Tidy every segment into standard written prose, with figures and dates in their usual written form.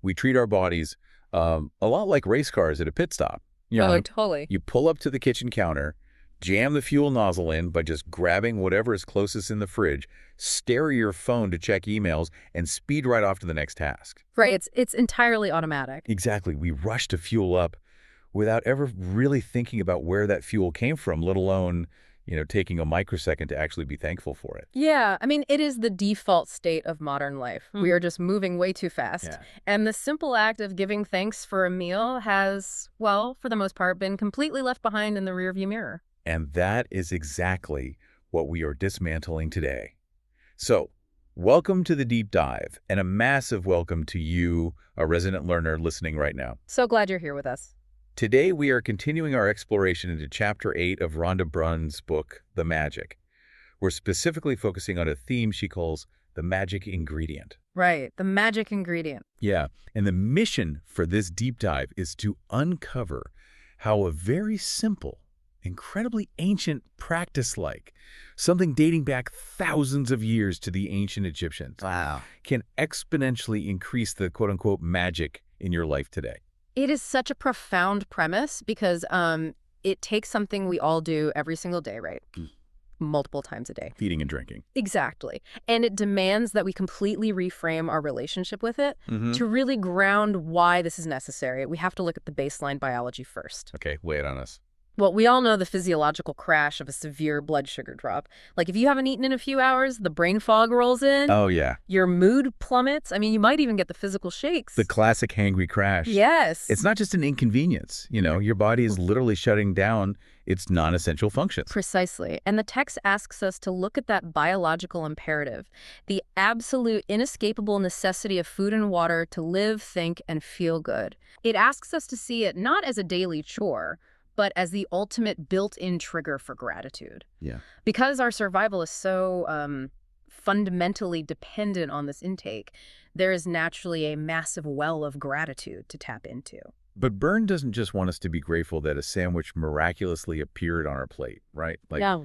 We treat our bodies a lot like race cars at a pit stop. Oh, totally. You pull up to the kitchen counter, jam the fuel nozzle in by just grabbing whatever is closest in the fridge, stare at your phone to check emails, and speed right off to the next task. Right. It's entirely automatic. Exactly. We rush to fuel up without ever really thinking about where that fuel came from, let alone, taking a microsecond to actually be thankful for it. Yeah. I mean, it is the default state of modern life. We are just moving way too fast. Yeah. And the simple act of giving thanks for a meal has, well, for the most part, been completely left behind in the rearview mirror. And that is exactly what we are dismantling today. So, welcome to the deep dive, and a massive welcome to you, a resident learner listening right now. So glad you're here with us. Today, we are continuing our exploration into Chapter 8 of Rhonda Byrne's book, The Magic. We're specifically focusing on a theme she calls the magic ingredient. Right, the magic ingredient. Yeah, and the mission for this deep dive is to uncover how a very simple, incredibly ancient practice like something dating back thousands of years to the ancient Egyptians can exponentially increase the quote-unquote magic in your life today. It is such a profound premise because it takes something we all do every single day, right? Multiple times a day. Feeding and drinking. Exactly. And it demands that we completely reframe our relationship with it to really ground why this is necessary. We have to look at the baseline biology first. Okay, lay it on us. Well, we all know the physiological crash of a severe blood sugar drop. Like if you haven't eaten in a few hours, the brain fog rolls in. Oh, yeah. Your mood plummets. I mean, you might even get the physical shakes. The classic hangry crash. Yes. It's not just an inconvenience. Your body is literally shutting down its non-essential functions. Precisely. And the text asks us to look at that biological imperative, the absolute inescapable necessity of food and water to live, think, and feel good. It asks us to see it not as a daily chore, but as the ultimate built-in trigger for gratitude. Yeah. Because our survival is so fundamentally dependent on this intake, there is naturally a massive well of gratitude to tap into. But Byrne doesn't just want us to be grateful that a sandwich miraculously appeared on our plate, right?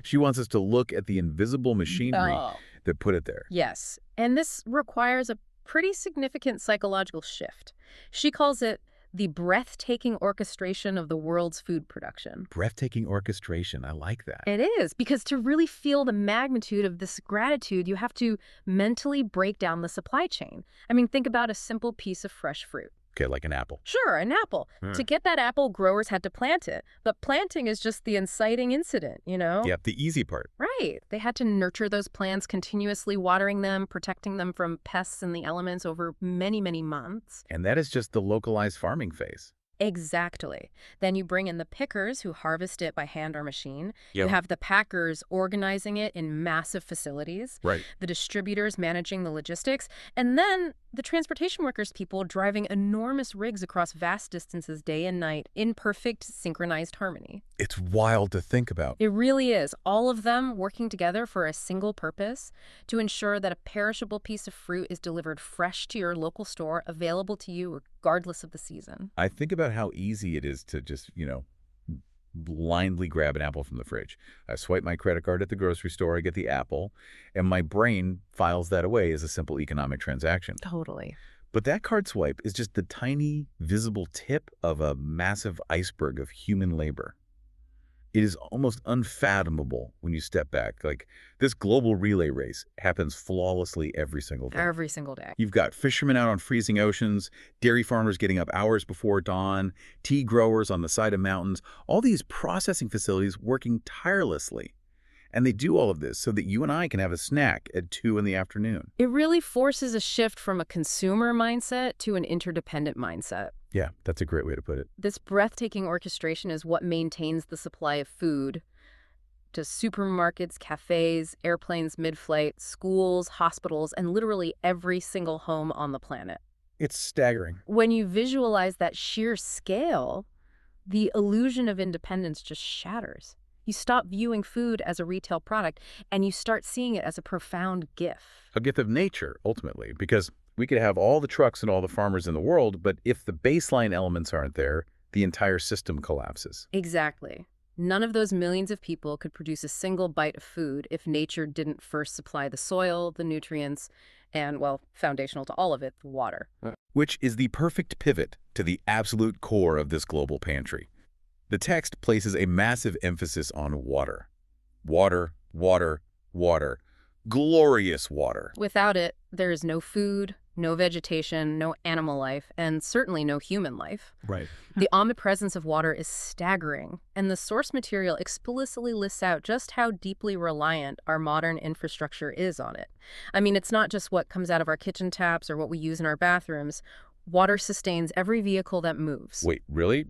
She wants us to look at the invisible machinery that put it there. Yes. And this requires a pretty significant psychological shift. She calls it the breathtaking orchestration of the world's food production. Breathtaking orchestration. I like that. It is, because to really feel the magnitude of this gratitude, you have to mentally break down the supply chain. I mean, think about a simple piece of fresh fruit. Okay, like an apple. Sure, an apple. To get that apple, growers had to plant it. But planting is just the inciting incident, Yep, the easy part. Right. They had to nurture those plants, continuously watering them, protecting them from pests and the elements over many, many months. And that is just the localized farming phase. Exactly. Then you bring in the pickers who harvest it by hand or machine. Yep. You have the packers organizing it in massive facilities. Right. The distributors managing the logistics. And then the transportation workers people driving enormous rigs across vast distances day and night in perfect synchronized harmony. It's wild to think about. It really is. All of them working together for a single purpose, to ensure that a perishable piece of fruit is delivered fresh to your local store, available to you regardless of the season. I think about how easy it is to just, blindly grab an apple from the fridge. I swipe my credit card at the grocery store, I get the apple, and my brain files that away as a simple economic transaction. Totally. But that card swipe is just the tiny, visible tip of a massive iceberg of human labor. It is almost unfathomable when you step back. Like, this global relay race happens flawlessly every single day. Every single day. You've got fishermen out on freezing oceans, dairy farmers getting up hours before dawn, tea growers on the side of mountains, all these processing facilities working tirelessly. And they do all of this so that you and I can have a snack at 2 in the afternoon. It really forces a shift from a consumer mindset to an interdependent mindset. Yeah, that's a great way to put it. This breathtaking orchestration is what maintains the supply of food to supermarkets, cafes, airplanes mid-flight, schools, hospitals, and literally every single home on the planet. It's staggering. When you visualize that sheer scale, the illusion of independence just shatters. You stop viewing food as a retail product, and you start seeing it as a profound gift. A gift of nature, ultimately, because we could have all the trucks and all the farmers in the world, but if the baseline elements aren't there, the entire system collapses. Exactly. None of those millions of people could produce a single bite of food if nature didn't first supply the soil, the nutrients, and, well, foundational to all of it, the water. Which is the perfect pivot to the absolute core of this global pantry. The text places a massive emphasis on water. Water, water, water. Glorious water. Without it, there is no food, no vegetation, no animal life, and certainly no human life. Right. The omnipresence of water is staggering, and the source material explicitly lists out just how deeply reliant our modern infrastructure is on it. I mean, it's not just what comes out of our kitchen taps or what we use in our bathrooms. Water sustains every vehicle that moves. Wait, really?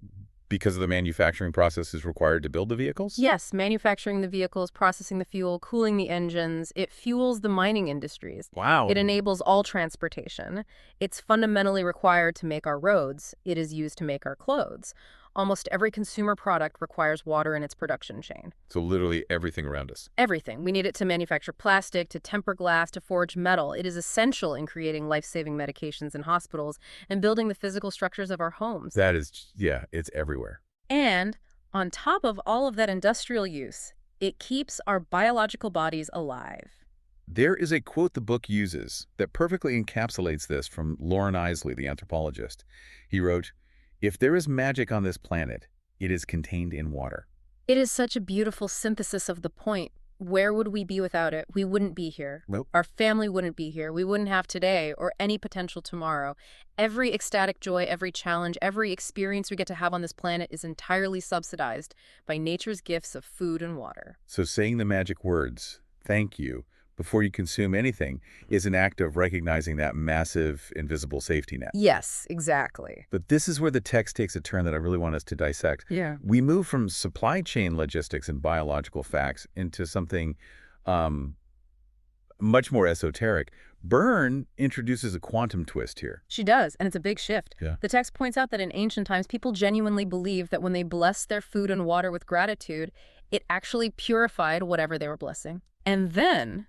Because of the manufacturing processes required to build the vehicles? Yes, manufacturing the vehicles, processing the fuel, cooling the engines. It fuels the mining industries. Wow. It enables all transportation. It's fundamentally required to make our roads. It is used to make our clothes. Almost every consumer product requires water in its production chain. So literally everything around us. Everything. We need it to manufacture plastic, to temper glass, to forge metal. It is essential in creating life-saving medications in hospitals and building the physical structures of our homes. That is, yeah, it's everywhere. And on top of all of that industrial use, it keeps our biological bodies alive. There is a quote the book uses that perfectly encapsulates this from Loren Eiseley, the anthropologist. He wrote, "If there is magic on this planet, it is contained in water." It is such a beautiful synthesis of the point. Where would we be without it? We wouldn't be here. Nope. Our family wouldn't be here. We wouldn't have today or any potential tomorrow. Every ecstatic joy, every challenge, every experience we get to have on this planet is entirely subsidized by nature's gifts of food and water. So saying the magic words, "thank you," before you consume anything is an act of recognizing that massive invisible safety net. Yes, exactly. But this is where the text takes a turn that I really want us to dissect. Yeah. We move from supply chain logistics and biological facts into something much more esoteric. Byrne introduces a quantum twist here. She does, and it's a big shift. Yeah. The text points out that in ancient times, people genuinely believed that when they blessed their food and water with gratitude, it actually purified whatever they were blessing. And then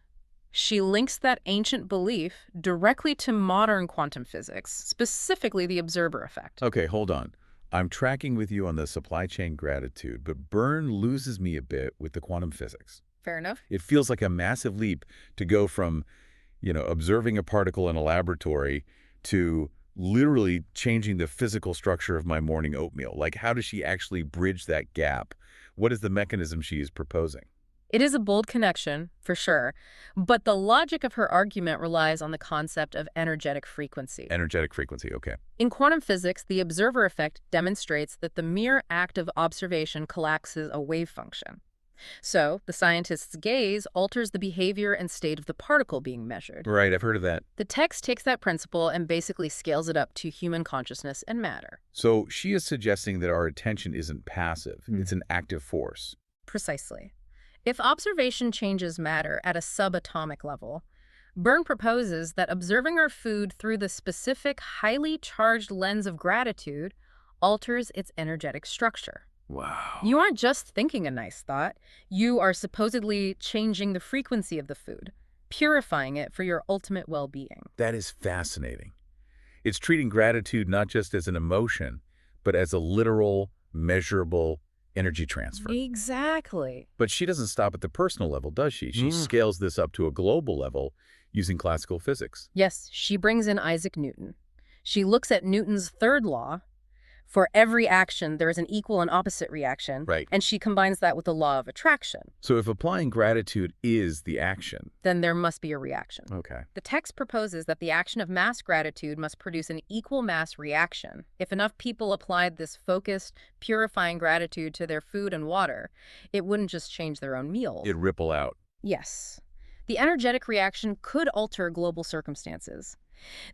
she links that ancient belief directly to modern quantum physics, specifically the observer effect. Okay, hold on. I'm tracking with you on the supply chain gratitude, but Byrne loses me a bit with the quantum physics. Fair enough. It feels like a massive leap to go from, observing a particle in a laboratory to literally changing the physical structure of my morning oatmeal. Like, how does she actually bridge that gap? What is the mechanism she is proposing? It is a bold connection, for sure, but the logic of her argument relies on the concept of energetic frequency. Energetic frequency, okay. In quantum physics, the observer effect demonstrates that the mere act of observation collapses a wave function. So, the scientist's gaze alters the behavior and state of the particle being measured. Right, I've heard of that. The text takes that principle and basically scales it up to human consciousness and matter. So she is suggesting that our attention isn't passive, it's an active force. Precisely. If observation changes matter at a subatomic level, Byrne proposes that observing our food through the specific, highly charged lens of gratitude alters its energetic structure. Wow. You aren't just thinking a nice thought. You are supposedly changing the frequency of the food, purifying it for your ultimate well-being. That is fascinating. It's treating gratitude not just as an emotion, but as a literal, measurable energy transfer. Exactly. But she doesn't stop at the personal level, does she? She scales this up to a global level using classical physics. Yes, she brings in Isaac Newton. She looks at Newton's third law. For every action, there is an equal and opposite reaction. Right. And she combines that with the law of attraction. So if applying gratitude is the action, Then there must be a reaction. okay. The text proposes that the action of mass gratitude must produce an equal mass reaction. If enough people applied this focused, purifying gratitude to their food and water, it wouldn't just change their own meals. It'd ripple out. Yes. The energetic reaction could alter global circumstances.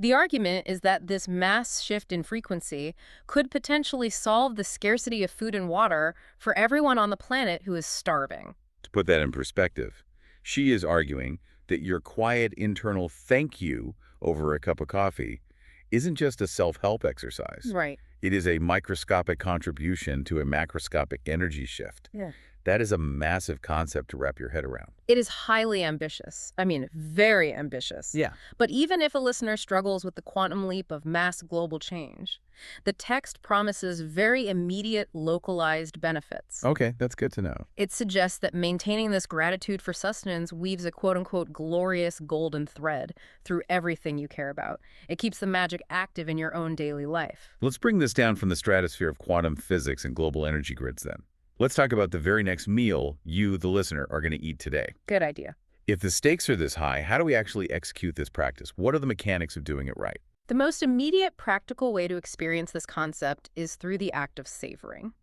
The argument is that this mass shift in frequency could potentially solve the scarcity of food and water for everyone on the planet who is starving. To put that in perspective, she is arguing that your quiet internal thank you over a cup of coffee isn't just a self-help exercise. Right. It is a microscopic contribution to a macroscopic energy shift. Yeah. That is a massive concept to wrap your head around. It is highly ambitious. I mean, very ambitious. Yeah. But even if a listener struggles with the quantum leap of mass global change, the text promises very immediate, localized benefits. Okay, that's good to know. It suggests that maintaining this gratitude for sustenance weaves a quote-unquote glorious golden thread through everything you care about. It keeps the magic active in your own daily life. Let's bring this down from the stratosphere of quantum physics and global energy grids then. Let's talk about the very next meal you, the listener, are going to eat today. Good idea. If the stakes are this high, how do we actually execute this practice? What are the mechanics of doing it right? The most immediate practical way to experience this concept is through the act of savoring.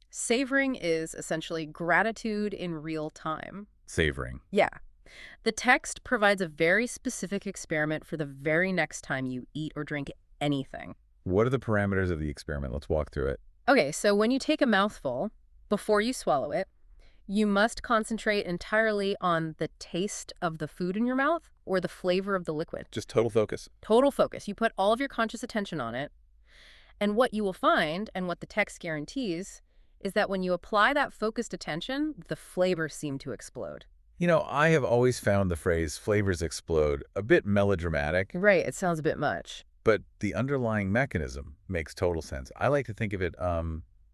Savoring is essentially gratitude in real time. Savoring. Yeah. The text provides a very specific experiment for the very next time you eat or drink anything. What are the parameters of the experiment? Let's walk through it. Okay, so when you take a mouthful, before you swallow it, you must concentrate entirely on the taste of the food in your mouth or the flavor of the liquid. Just total focus. Total focus. You put all of your conscious attention on it. And what you will find, and what the text guarantees, is that when you apply that focused attention, the flavors seem to explode. You know, I have always found the phrase flavors explode a bit melodramatic, Right, it sounds a bit much. but the underlying mechanism makes total sense. I like to think of it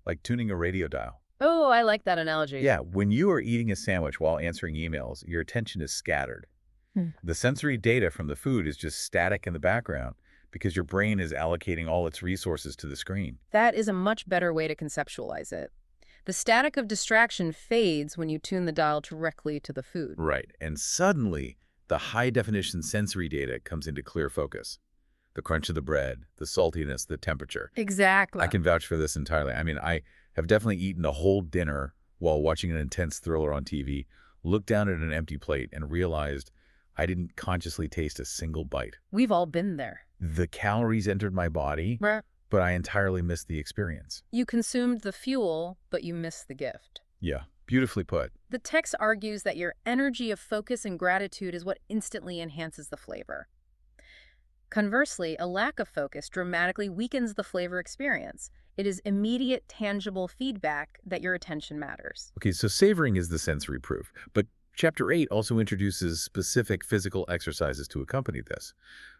like tuning a radio dial. Oh, I like that analogy. Yeah, when you are eating a sandwich while answering emails, your attention is scattered. The sensory data from the food is just static in the background because your brain is allocating all its resources to the screen. That is a much better way to conceptualize it. The static of distraction fades when you tune the dial directly to the food. Right, and suddenly the high-definition sensory data comes into clear focus. The crunch of the bread, the saltiness, the temperature. Exactly. I can vouch for this entirely. I mean, I have definitely eaten a whole dinner while watching an intense thriller on TV, looked down at an empty plate, and realized I didn't consciously taste a single bite. We've all been there. The calories entered my body, Right. but I entirely missed the experience. You consumed the fuel, but you missed the gift. Yeah, beautifully put. The text argues that your energy of focus and gratitude is what instantly enhances the flavor. Conversely, a lack of focus dramatically weakens the flavor experience. It is immediate, tangible feedback that your attention matters. Okay, so savoring is the sensory proof, but Chapter 8 also introduces specific physical exercises to accompany this.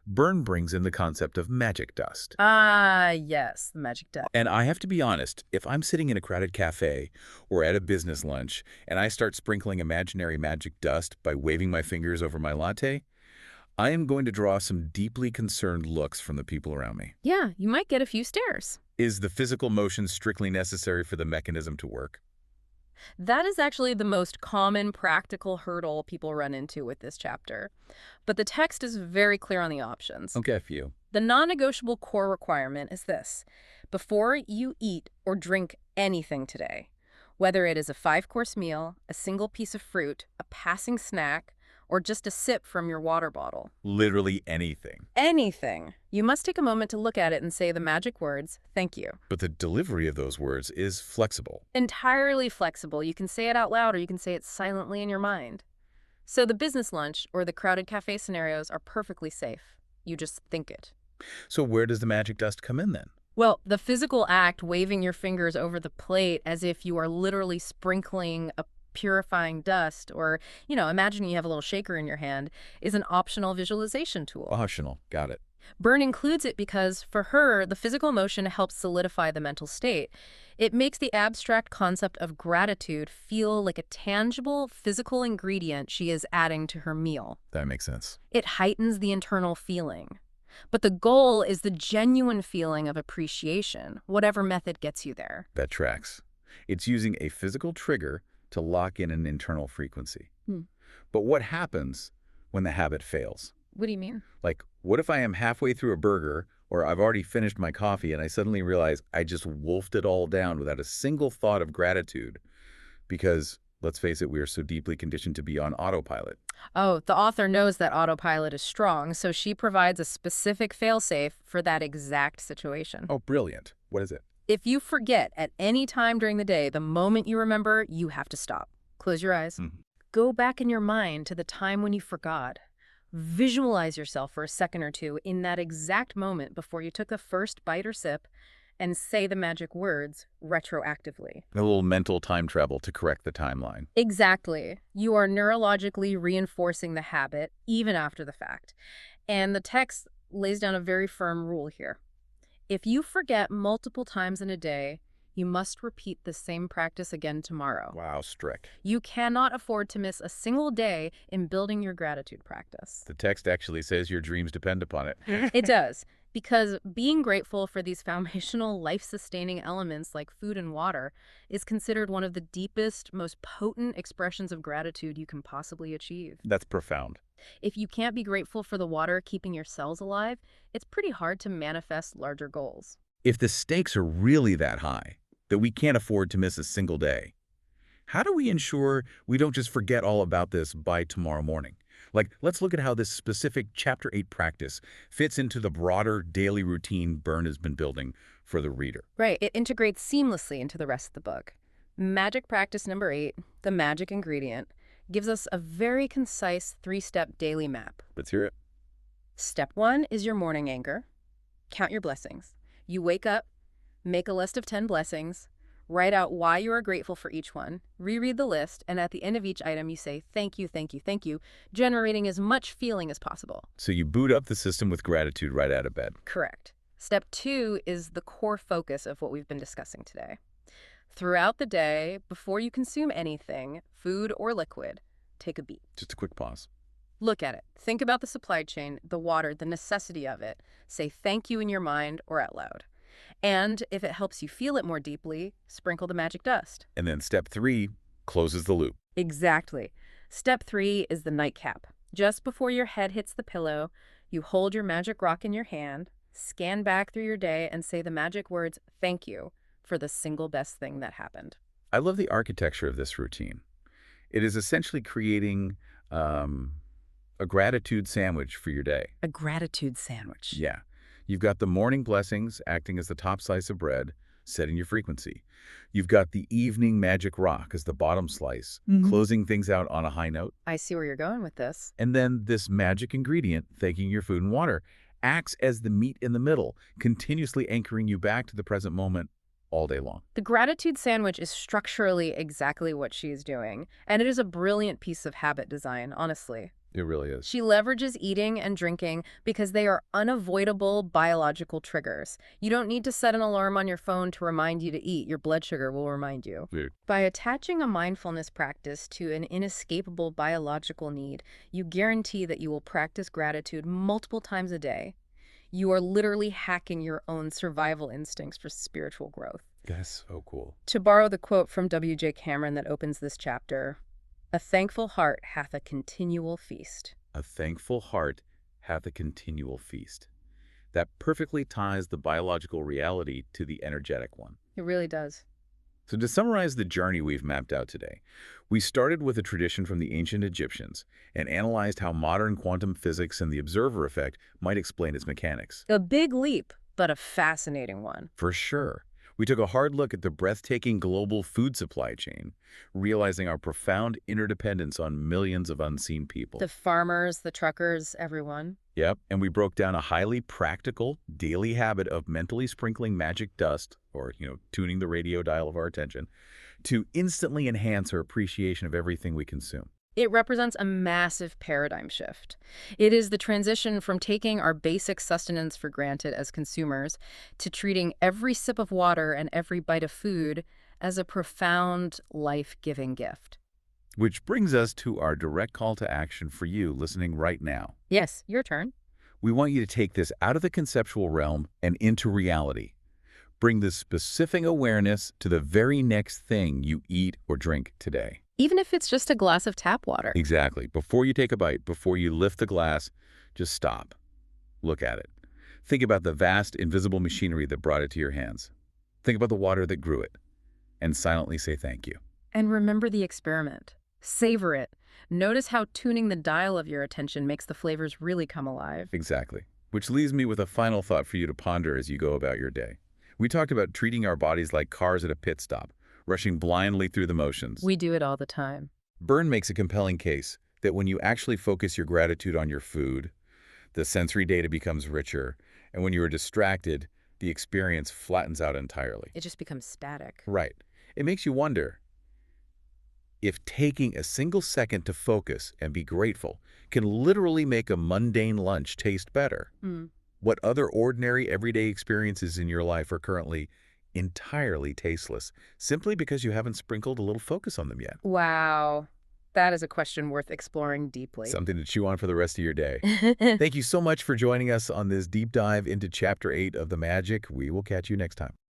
Byrne brings in the concept of magic dust. Ah, yes, the magic dust. And I have to be honest, if I'm sitting in a crowded cafe or at a business lunch and I start sprinkling imaginary magic dust by waving my fingers over my latte, I am going to draw some deeply concerned looks from the people around me. Yeah, you might get a few stares. Is the physical motion strictly necessary for the mechanism to work? That is actually the most common practical hurdle people run into with this chapter. But the text is very clear on the options. Okay, a few. The non-negotiable core requirement is this: before you eat or drink anything today, whether it is a 5-course meal, a single piece of fruit, a passing snack, or just a sip from your water bottle. Literally anything. Anything. You must take a moment to look at it and say the magic words, "Thank you." But the delivery of those words is flexible. Entirely flexible. You can say it out loud or you can say it silently in your mind. So the business lunch or the crowded cafe scenarios are perfectly safe. You just think it. So where does the magic dust come in then? Well, the physical act, waving your fingers over the plate as if you are literally sprinkling a purifying dust, or, imagine you have a little shaker in your hand, is an optional visualization tool. Optional. Got it. Byrne includes it because, for her, the physical motion helps solidify the mental state. It makes the abstract concept of gratitude feel like a tangible, physical ingredient she is adding to her meal. That makes sense. It heightens the internal feeling. But the goal is the genuine feeling of appreciation, whatever method gets you there. That tracks. It's using a physical trigger to lock in an internal frequency. But what happens when the habit fails? What do you mean? Like, what if I am halfway through a burger or I've already finished my coffee and I suddenly realize I just wolfed it all down without a single thought of gratitude? Because, let's face it, we are so deeply conditioned to be on autopilot. Oh, the author knows that autopilot is strong, so she provides a specific failsafe for that exact situation. Oh, brilliant. What is it? If you forget at any time during the day, the moment you remember, you have to stop. Close your eyes. Go back in your mind to the time when you forgot. Visualize yourself for a second or two in that exact moment before you took the first bite or sip, and say the magic words retroactively. A little mental time travel to correct the timeline. Exactly. You are neurologically reinforcing the habit even after the fact. And the text lays down a very firm rule here. If you forget multiple times in a day, you must repeat the same practice again tomorrow. Wow, strict. You cannot afford to miss a single day in building your gratitude practice. The text actually says your dreams depend upon it. It does, because being grateful for these foundational life-sustaining elements like food and water is considered one of the deepest, most potent expressions of gratitude you can possibly achieve. That's profound. If you can't be grateful for the water keeping your cells alive, it's pretty hard to manifest larger goals. If the stakes are really that high, that we can't afford to miss a single day, how do we ensure we don't just forget all about this by tomorrow morning? Like, let's look at how this specific Chapter 8 practice fits into the broader daily routine Byrne has been building for the reader. Right. It integrates seamlessly into the rest of the book. Magic practice number 8, the magic ingredient, gives us a very concise 3-step daily map. Let's hear it. Step 1 is your morning anchor. Count your blessings. You wake up, make a list of 10 blessings, write out why you are grateful for each one, reread the list, and at the end of each item you say, thank you, thank you, thank you, generating as much feeling as possible. So you boot up the system with gratitude right out of bed. Correct. Step 2 is the core focus of what we've been discussing today. Throughout the day, before you consume anything, food or liquid, take a beat. Just a quick pause. Look at it. Think about the supply chain, the water, the necessity of it. Say thank you in your mind or out loud. And if it helps you feel it more deeply, sprinkle the magic dust. And then step 3 closes the loop. Exactly. Step 3 is the nightcap. Just before your head hits the pillow, you hold your magic rock in your hand, scan back through your day, and say the magic words, thank you, for the single best thing that happened. I love the architecture of this routine. It is essentially creating a gratitude sandwich for your day. A gratitude sandwich. Yeah. You've got the morning blessings acting as the top slice of bread, setting your frequency. You've got the evening magic rock as the bottom slice, closing things out on a high note. I see where you're going with this. And then this magic ingredient, thanking your food and water, acts as the meat in the middle, continuously anchoring you back to the present moment all day long. The gratitude sandwich is structurally exactly what she is doing, and it is a brilliant piece of habit design, honestly. It really is. She leverages eating and drinking because they are unavoidable biological triggers. You don't need to set an alarm on your phone to remind you to eat. Your blood sugar will remind you. Weird. By attaching a mindfulness practice to an inescapable biological need, you guarantee that you will practice gratitude multiple times a day. You are literally hacking your own survival instincts for spiritual growth. That's so cool. To borrow the quote from W.J. Cameron that opens this chapter, "A thankful heart hath a continual feast." A thankful heart hath a continual feast. That perfectly ties the biological reality to the energetic one. It really does. So to summarize the journey we've mapped out today, we started with a tradition from the ancient Egyptians and analyzed how modern quantum physics and the observer effect might explain its mechanics. A big leap, but a fascinating one. For sure. We took a hard look at the breathtaking global food supply chain, realizing our profound interdependence on millions of unseen people. The farmers, the truckers, everyone. Yep, and we broke down a highly practical daily habit of mentally sprinkling magic dust, or, tuning the radio dial of our attention, to instantly enhance our appreciation of everything we consume. It represents a massive paradigm shift. It is the transition from taking our basic sustenance for granted as consumers to treating every sip of water and every bite of food as a profound, life-giving gift. Which brings us to our direct call to action for you listening right now. Yes, your turn. We want you to take this out of the conceptual realm and into reality. Bring this specific awareness to the very next thing you eat or drink today. Even if it's just a glass of tap water. Exactly. Before you take a bite, before you lift the glass, just stop. Look at it. Think about the vast, invisible machinery that brought it to your hands. Think about the water that grew it. And silently say thank you. And remember the experiment. Savor it. Notice how tuning the dial of your attention makes the flavors really come alive. Exactly. Which leaves me with a final thought for you to ponder as you go about your day. We talked about treating our bodies like cars at a pit stop, rushing blindly through the motions. We do it all the time. Byrne makes a compelling case that when you actually focus your gratitude on your food, the sensory data becomes richer, and when you are distracted, the experience flattens out entirely. It just becomes static. Right. It makes you wonder if taking a single second to focus and be grateful can literally make a mundane lunch taste better. Hmm. What other ordinary, everyday experiences in your life are currently entirely tasteless, simply because you haven't sprinkled a little focus on them yet? Wow. That is a question worth exploring deeply. Something to chew on for the rest of your day. Thank you so much for joining us on this deep dive into Chapter 8 of The Magic. We will catch you next time.